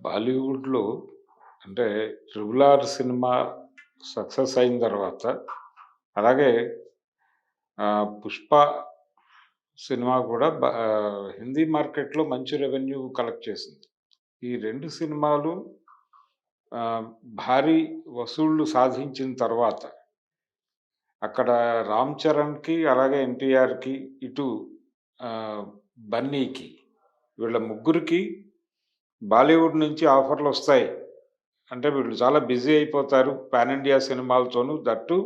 బాలీవుడ్‌లో అంటే 'triple R' cinema success అయిన తర్వాత, అలాగే 'పుష్ప' సినిమా కూడా హిందీ మార్కెట్‌లో మంచి రెవెన్యూ కలెక్ట్ చేసింది. ఈ 2 సినిమాలు ఆహ్, భారీ వసూళ్ళు సాధించిన తర్వాత, అక్కడ 'రామ్ చరణ్‌కి' అలాగే 'ఎన్టీఆర్‌కి' ఇటు ఆహ్, 'బన్నీకి' వీళ్ళ ముగ్గురికి బాలీవుడ్ నుంచి ఆఫర్‌లొస్తాయి. అంటే వీళ్ళు చాలా బిజీ అయిపోతారు. పాన్ ఇండియా సినిమాలతోను దట్టు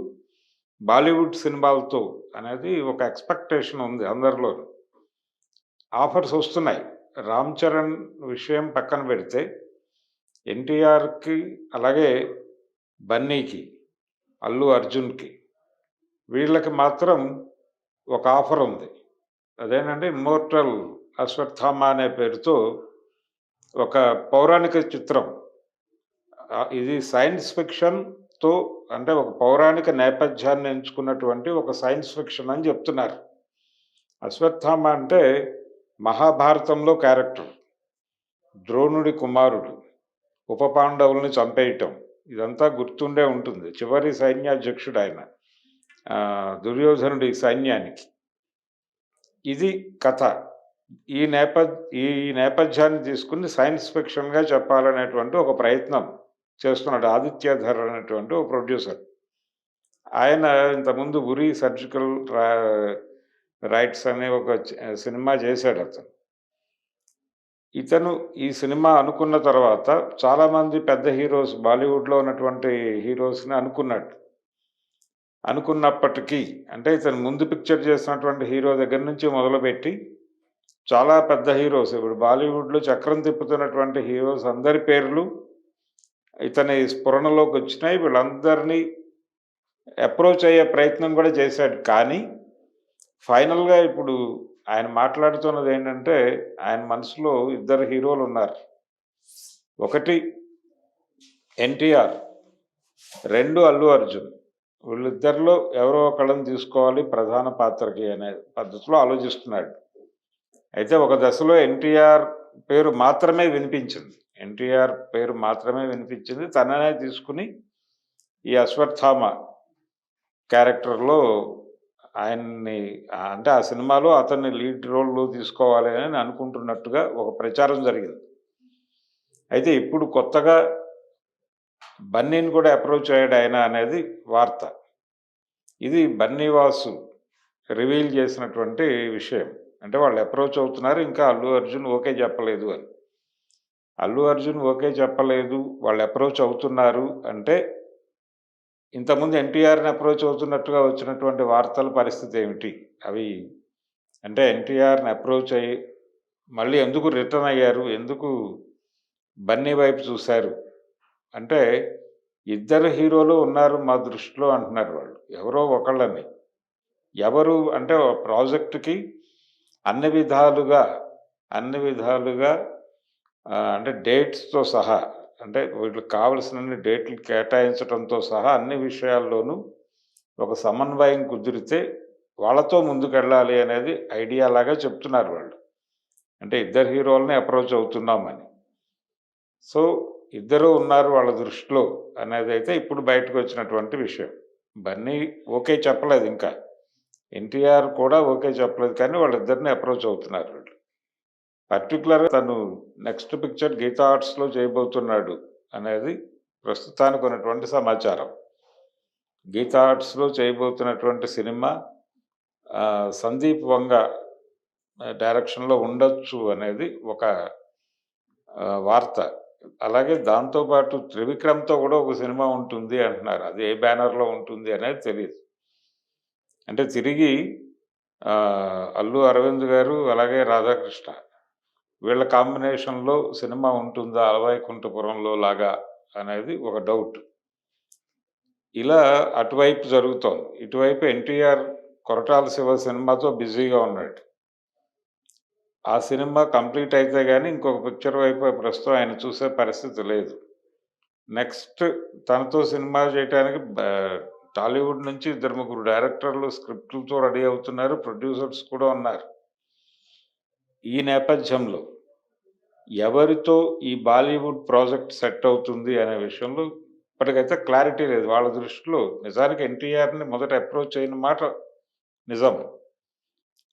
బాలీవుడ్ సినిమాలతో అనేది ఒక ఎక్స్‌పెక్టేషన్ ఉంది అందరిలోను. ఆఫర్స్ ఒస్తున్నాయి. 'రామ్ చరణ్' విషయం పక్కన పెడితే 'ఎన్టీఆర్‌కి' అలాగే 'బన్నీకి' 'అల్లు అర్జున్‌కి' వీళ్ళకి మాత్రం ఒక ఆఫర్ ఉంది. అదేంటంటే 'ఇమ్మోర్టల్ అశ్వత్థామ' అనే పేరుతో ఒక పౌరాణిక చిత్రం. ఇది సైన్స్ ఫిక్షన్‌తో అంటే ఒక పౌరాణిక నేపథ్యాన్ని ఎంచుకున్నటువంటి ఒక సైన్స్ ఫిక్షన్ అని జెప్తున్నారు. అశ్వత్థామ అంటే మహాభారతంలో క్యారెక్టర్. ద్రోణుడి కుమారుడు. ఉప పాండవుల్ని చంపేయటం. ఇదంతా గుర్తుండే ఉంటుంది. చివరి సైన్యాధ్యక్షుడాయన. దుర్యోధనుడి సైన్యానికి. ఇది కథ. ఈ నేపథ్ ఈ నేపథ్యాన్ని తీసుకొని సైన్స్ ఫిక్షన్‌గా చెప్పాలనేటువంటి ఒక ప్రయత్నం చేస్తున్నాడు. 'ఆదిత్యధర్' అనేటువంటి ఒక ప్రొడ్యూసర్. ఆయన ఇంతకుముందు 'ఉరి సర్జికల్ రైట్స్' అనే ఒక సినిమా చేశాడతను. ఇతను ఈ సినిమా అనుకున్న తర్వాత చాలామంది పెద్ద హీరోస్ బాలీవుడ్‌లో ఉన్నటువంటి హీరోస్‌ని అనుకున్నాడు. అనుకున్నప్పటికీ అంటే ఇతను ముందు పిక్చర్ చేసినటువంటి హీరో దగ్గర నుంచి మొదలుపెట్టి చాలా పెద్ద హీరోస్ ఇప్పుడు బాలీవుడ్‌లో చక్రం తిప్పుతున్నటువంటి హీరోస్ అందరి పేర్లు ఇతని స్ఫురణలోకొచ్చినాయి. వీళ్ళందరినీ అప్రోచ్ అయ్యే ప్రయత్నం కూడా చేశాడు. కానీ ఫైనల్‌గా ఇప్పుడు ఆయన మాట్లాడుతున్నదేంటంటే, ఆయన మనసులో ఇద్దరు హీరోలున్నారు. ఒకటి 'ఎన్టీఆర్', 2 'అల్లు అర్జున్'. వీళ్ళిద్దరిలో ఎవరో ఒకళ్ళని తీసుకోవాలి ప్రధాన పాత్రకి అనే పద్ధతిలో ఆలోచిస్తున్నాడు. అయితే ఒక దశలో 'ఎన్టీఆర్' పేరు మాత్రమే వినిపించింది. 'ఎన్టీఆర్' పేరు మాత్రమే వినిపించింది. తననే తీసుకొని ఈ 'అశ్వత్థామ' క్యారెక్టర్‌లో ఆయన్ని అంటే ఆ సినిమాలో అతన్ని లీడ్ రోల్‌లో తీసుకోవాలి అని అనుకుంటున్నట్టుగా ఒక ప్రచారం జరిగింది. అయితే ఇప్పుడు కొత్తగా బన్నీని కూడా అప్రోచ్ అయ్యాడాయన అనేది వార్త. ఇది బన్నీ వాసు రివీల్ చేసినటువంటి విషయం. అంటే వాళ్ళు అప్రోచ్ అవుతున్నారు. ఇంకా అల్లు అర్జున్ ఓకే చెప్పలేదు అని. అల్లు అర్జున్ ఓకే చెప్పలేదు. వాళ్ళు అప్రోచ్ అవుతున్నారు అంటే ఇంతకుముందు ఎన్టీఆర్‌ని అప్రోచ్ అవుతున్నట్టుగా వచ్చినటువంటి వార్తల పరిస్థితి ఏమిటి? అవి అంటే ఎన్టీఆర్‌ని అప్రోచ్ అయ్యి మళ్ళీ ఎందుకు రిటర్న్ అయ్యారు? ఎందుకు బన్నీ వైపు చూసారు? అంటే ఇద్దరు హీరోలు ఉన్నారు మా దృష్టిలో అంటున్నారు వాళ్ళు. ఎవరో ఒకళ్ళని. ఎవరు అంటే ప్రాజెక్ట్‌కి అన్ని విధాలుగా, అన్ని విధాలుగా అంటే డేట్స్‌తో సహా అంటే వీళ్ళకి కావాల్సినన్ని డేట్లు కేటాయించడంతో సహా అన్ని విషయాల్లోనూ ఒక సమన్వయం కుదిరితే వాళ్ళతో ముందుకెళ్ళాలి అనేది ఐడియాలాగా చెప్తున్నారు వాళ్ళు. అంటే ఇద్దరు హీరోలని అప్రోచ్ అవుతున్నామని. సో, ఇద్దరు ఉన్నారు వాళ్ళ దృష్టిలో అనేదైతే ఇప్పుడు బయటకొచ్చినటువంటి విషయం. బన్నీ ఓకే చెప్పలేదు ఇంకా. ఎన్టీఆర్ కూడా ఓకే చెప్పలేదు. కానీ వాళ్ళిద్దరిని అప్రోచ్ అవుతున్నారు వీళ్ళు. పర్టిక్యులర్‌గా తను నెక్స్ట్ పిక్చర్ 'గీతా ఆర్ట్స్‌లో' చేయబోతున్నాడు అనేది ప్రస్తుతానికి ఉన్నటువంటి సమాచారం. 'గీతా ఆర్ట్స్‌లో' చేయబోతున్నటువంటి సినిమా 'సందీప్ వంగ' డైరెక్షన్‌లో ఉండొచ్చు అనేది ఒక వార్త. అలాగే దాంతో పాటు 'త్రివిక్రమ్‌తో' కూడా ఒక సినిమా ఉంటుంది అంటున్నారు. అది ఏ బ్యానర్‌లో ఉంటుంది అనేది తెలీదు. అంటే తిరిగి అల్లు అరవింద్ గారు అలాగే రాధాకృష్ణ వీళ్ళ కాంబినేషన్‌లో సినిమా ఉంటుందా 'అలవైకుంఠపురంలో' లాగా అనేది ఒక డౌట్. ఇలా అటువైపు జరుగుతోంది. ఇటువైపు ఎన్టీఆర్ 'కొరటాల శివ' సినిమాతో బిజీగా ఉన్నాడు. ఆ సినిమా కంప్లీట్ అయితే గాని ఇంకొక పిక్చర్ వైపు ప్రస్తుతం ఆయన చూసే పరిస్థితి లేదు. నెక్స్ట్ తనతో సినిమా చేయటానికి టాలీవుడ్ నుంచి ఇద్దరు ముగ్గురు డైరెక్టర్లు స్క్రిప్ట్‌లతో రెడీ అవుతున్నారు. ప్రొడ్యూసర్స్ కూడా ఉన్నారు. ఈ నేపథ్యంలో ఎవరితో ఈ బాలీవుడ్ ప్రాజెక్ట్ సెట్ అవుతుంది అనే విషయంలో ఇప్పటికైతే క్లారిటీ లేదు. వాళ్ళ దృష్టిలో నిజానికి ఎన్టీఆర్‌ని మొదట అప్రోచ్ అయిన మాట నిజం.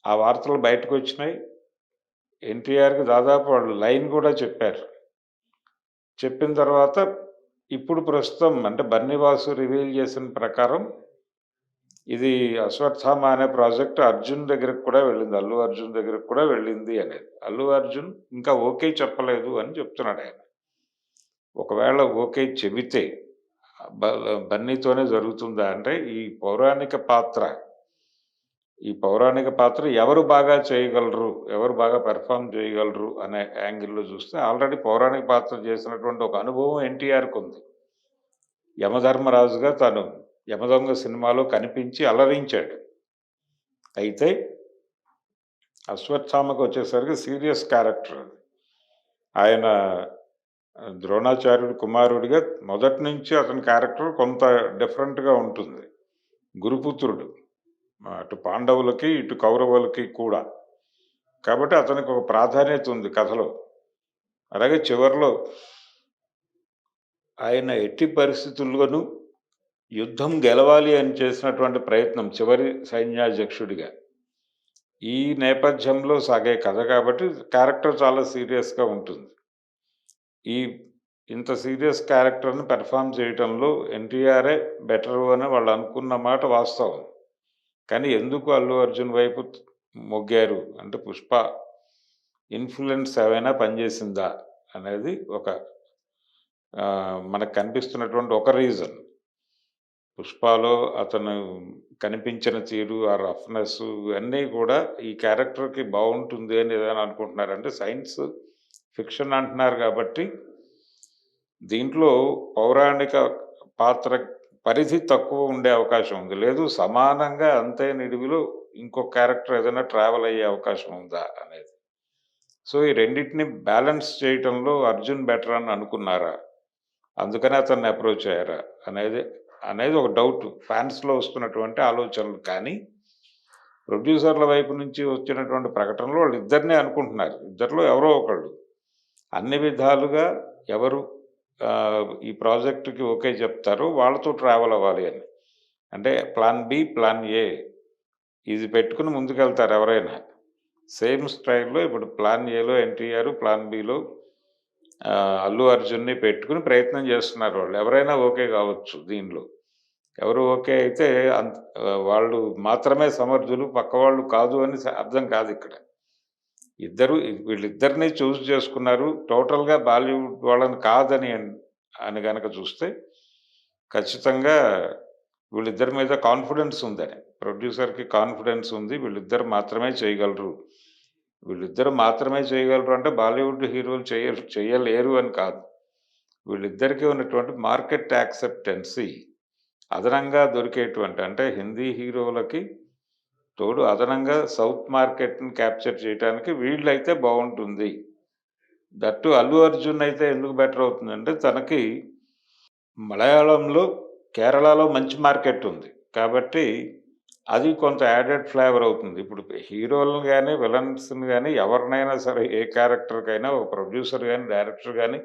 ఆ వార్తలు బయటకొచ్చినాయి. ఎన్టీఆర్‌కి దాదాపు వాళ్ళు లైన్ కూడా చెప్పారు. చెప్పిన తర్వాత ఇప్పుడు ప్రస్తుతం అంటే బన్నీవాసు రివీల్ చేసిన ప్రకారం ఇది అశ్వత్థామ అనే ప్రాజెక్ట్ అర్జున్ దగ్గరికి కూడా వెళ్ళింది. అల్లు అర్జున్ దగ్గరికి కూడా వెళ్ళింది అనేది. అల్లు అర్జున్ ఇంకా ఓకే చెప్పలేదు అని చెప్తున్నాడాయన. ఒకవేళ ఓకే చెబితే బ బన్నీతోనే జరుగుతుందా అంటే ఈ పౌరాణిక పాత్ర ఎవరు బాగా చేయగలరు? ఎవరు బాగా పెర్ఫార్మ్ చేయగలరు? అనే యాంగిల్‌లో చూస్తే ఆల్రెడీ పౌరాణిక పాత్ర చేసినటువంటి ఒక అనుభవం ఎన్టీఆర్‌కుంది. యమధర్మరాజుగా తను 'యమదొంగ' సినిమాలో కనిపించి అలరించాడు. అయితే అశ్వత్థామకొచ్చేసరికి సీరియస్ క్యారెక్టర్ అది. ఆయన ద్రోణాచార్యుడి కుమారుడిగా మొదటి నుంచి అతని క్యారెక్టర్ కొంత డిఫరెంట్‌గా ఉంటుంది. గురుపుత్రుడు. అటు పాండవులకి, ఇటు కౌరవులకి కూడా. కాబట్టి అతనికి ఒక ప్రాధాన్యత ఉంది కథలో. అలాగే చివర్లో ఆయన ఎట్టి పరిస్థితుల్లోనూ యుద్ధం గెలవాలి అని చేసినటువంటి ప్రయత్నం చివరి సైన్యాధ్యక్షుడిగా. ఈ నేపథ్యంలో సాగే కథ కాబట్టి క్యారెక్టర్ చాలా సీరియస్‌గా ఉంటుంది. ఈ ఇంత సీరియస్ క్యారెక్టర్‌ని పెర్ఫార్మ్ చేయటంలో ఎన్టీఆరే బెటరు అని వాళ్ళు అనుకున్న మాట వాస్తవం. కానీ ఎందుకు అల్లు అర్జున్ వైపు మొగ్గారు అంటే 'పుష్ప' ఇన్‌ఫ్లూయెన్స్ ఏమైనా పనిచేసిందా అనేది ఒక మనకు కనిపిస్తున్నటువంటి ఒక రీజన్. 'పుష్పలో' అతను కనిపించిన తీరు, ఆ రఫ్‌నెస్సు ఇవన్నీ కూడా ఈ క్యారెక్టర్‌కి బావుంటుంది అని ఏదైనా అనుకుంటున్నారంటే సైన్స్ ఫిక్షన్ అంటున్నారు కాబట్టి దీంట్లో పౌరాణిక పాత్ర పరిధి తక్కువ ఉండే అవకాశం ఉంది. లేదు సమానంగా అంతే నిడివిలో ఇంకో క్యారెక్టర్ ఏదైనా ట్రావెల్ అయ్యే అవకాశం ఉందా అనేది. సో, ఈ రెండిటిని బ్యాలెన్స్ చేయటంలో అర్జున్ బెటర్ అని అనుకున్నారా? అందుకనే అతన్ని అప్రోచ్ అయ్యారా? అనేది అనేది ఒక డౌట్. ఫాన్స్‌లో వస్తున్నటువంటి ఆలోచనలు. కానీ ప్రొడ్యూసర్ల వైపు నుంచి వచ్చినటువంటి ప్రకటనలో వాళ్ళిద్దరినే అనుకుంటున్నారు. ఇద్దరిలో ఎవరో ఒకళ్ళు. అన్ని విధాలుగా ఎవరు ఈ ప్రాజెక్ట్‌కి ఓకే చెప్తారో వాళ్ళతో ట్రావెల్ అవ్వాలి అని. అంటే ప్లాన్ బి, ప్లాన్ ఏ ఇది పెట్టుకొని ముందుకెళ్తారు ఎవరైనా. సేమ్ స్టైల్‌లో ఇప్పుడు ప్లాన్ ఏలో ఎన్టీఆర్, ప్లాన్ బిలో అల్లు అర్జున్‌ని పెట్టుకొని ప్రయత్నం చేస్తున్నారు వాళ్ళు. ఎవరైనా ఓకే కావచ్చు దీనిలో. ఎవరు ఓకే అయితే వాళ్ళు మాత్రమే సమర్థులు, పక్కవాళ్ళు కాదు అని అర్థం కాదిక్కడ. వీళ్ళిద్దరిని చూజ్ చేసుకున్నారు. టోటల్‌గా బాలీవుడ్ వాళ్ళని కాదని అని గనక చూస్తే ఖచ్చితంగా వీళ్ళిద్దరి మీద కాన్ఫిడెన్స్ ఉందని. ప్రొడ్యూసర్‌కి కాన్ఫిడెన్స్ ఉంది. వీళ్ళిద్దరు మాత్రమే చేయగలరు. వీళ్ళిద్దరు మాత్రమే చేయగలరు అంటే బాలీవుడ్ హీరోలు చేయలేరు అని కాదు. వీళ్ళిద్దరికీ ఉన్నటువంటి మార్కెట్ యాక్సెప్టెన్సీ అదనంగా దొరికేటువంటి అంటే హిందీ హీరోలకి తోడు అదనంగా సౌత్ మార్కెట్‌ని క్యాప్చర్ చేయటానికి వీళ్ళైతే బావుంటుంది. దట్టు అల్లు అర్జున్ అయితే ఎందుకు బెటర్ అవుతుందంటే తనకి మలయాళంలో, కేరళలో మంచి మార్కెట్ ఉంది. కాబట్టి అది కొంత యాడెడ్ ఫ్లేవర్ అవుతుంది. ఇప్పుడు హీరోలను గాని, విలన్స్‌ని గాని ఎవరినైనా సరే ఏ క్యారెక్టర్‌కైనా ఒక ప్రొడ్యూసర్ గాని, డైరెక్టర్ గాని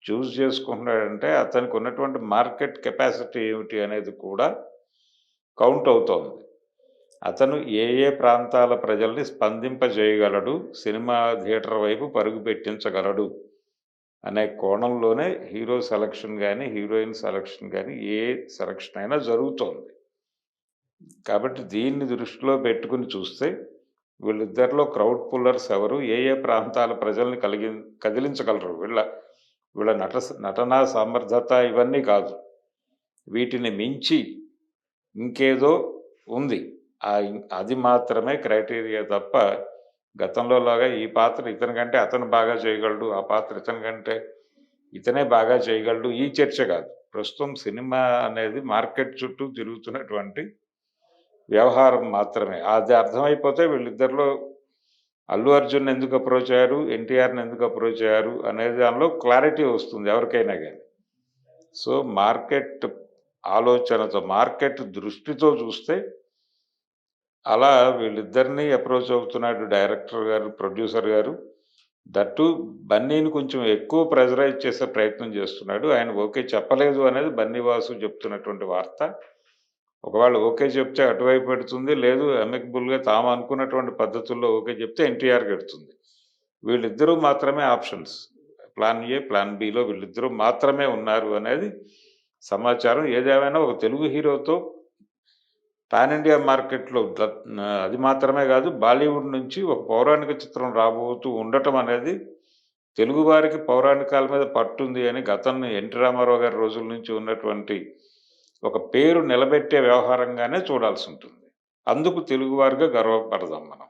చూజ్ చేసుకుంటున్నాడంటే అతనికి ఉన్నటువంటి మార్కెట్ కెపాసిటీ ఏమిటి అనేది కూడా కౌంట్ అవుతోంది. అతను ఏ ఏ ప్రాంతాల ప్రజల్ని స్పందింపజేయగలడు, సినిమా థియేటర్ వైపు పరుగు పెట్టించగలడు అనే కోణంలోనే హీరో సెలక్షన్ గాని, హీరోయిన్ సెలక్షన్ గాని ఏ సెలక్షన్ అయినా జరుగుతోంది. కాబట్టి దీన్ని దృష్టిలో పెట్టుకొని చూస్తే వీళ్ళిద్దరిలో క్రౌడ్ పుల్లర్స్ ఎవరు? ఏ ఏ ప్రాంతాల ప్రజల్ని కదిలించగలరు? వీళ్ళ నటనా సమర్థత ఇవన్నీ కాదు. వీటిని మించి ఇంకేదో ఉంది. అది మాత్రమే క్రైటీరియా తప్ప గతంలో లాగా ఈ పాత్ర ఇతని కంటే అతను బాగా చేయగలడు. ఆ పాత్ర ఇతని కంటే ఇతనే బాగా చేయగలడు. ఈ చర్చ కాదు. ప్రస్తుతం సినిమా అనేది మార్కెట్ చుట్టూ తిరుగుతున్నటువంటి వ్యవహారం మాత్రమే. అది అర్థమైపోతే వీళ్ళిద్దరిలో అల్లు అర్జున్ ఎందుకు అప్రోచ్ అయ్యారు, ఎన్టీఆర్‌ని ఎందుకు అప్రోచ్ అయ్యారు అనే దానిలో క్లారిటీ వస్తుంది ఎవరికైనా గాని. సో, మార్కెట్ ఆలోచనతో, మార్కెట్ దృష్టితో చూస్తే అలా వీళ్ళిద్దరిని అప్రోచ్ అవుతున్నాడు డైరెక్టర్ గారు, ప్రొడ్యూసర్ గారు. దట్టు బన్నీని కొంచెం ఎక్కువ ప్రెజరైజ్ చేసే ప్రయత్నం చేస్తున్నాడు. ఆయన ఓకే చెప్పలేదు అనేది బన్నీ వాసు చెప్తున్నటువంటి వార్త. ఒకవేళ ఓకే చెప్తే అటువైపు ఎడుతుంది. లేదు అమికబుల్‌గా తాము అనుకున్నటువంటి పద్ధతుల్లో ఓకే చెప్తే ఎన్టీఆర్‌కి ఎడుతుంది. వీళ్ళిద్దరూ మాత్రమే options. Plan A, plan below వీళ్ళిద్దరూ మాత్రమే ఉన్నారు అనేది సమాచారం. ఏదేమైనా ఒక తెలుగు హీరోతో పాన్ ఇండియా మార్కెట్‌లో అది మాత్రమే కాదు, బాలీవుడ్ నుంచి ఒక పౌరాణిక చిత్రం రాబోతూ ఉండటం అనేది తెలుగు వారికి పౌరాణికాల మీద పట్టుంది అని గతంలో ఎన్టీ రామారావు గారి రోజుల నుంచి ఉన్నటువంటి ఒక పేరు నిలబెట్టే వ్యవహారంగానే చూడాల్సి ఉంటుంది. అందుకు తెలుగువారిగా గర్వపడదాం మనం.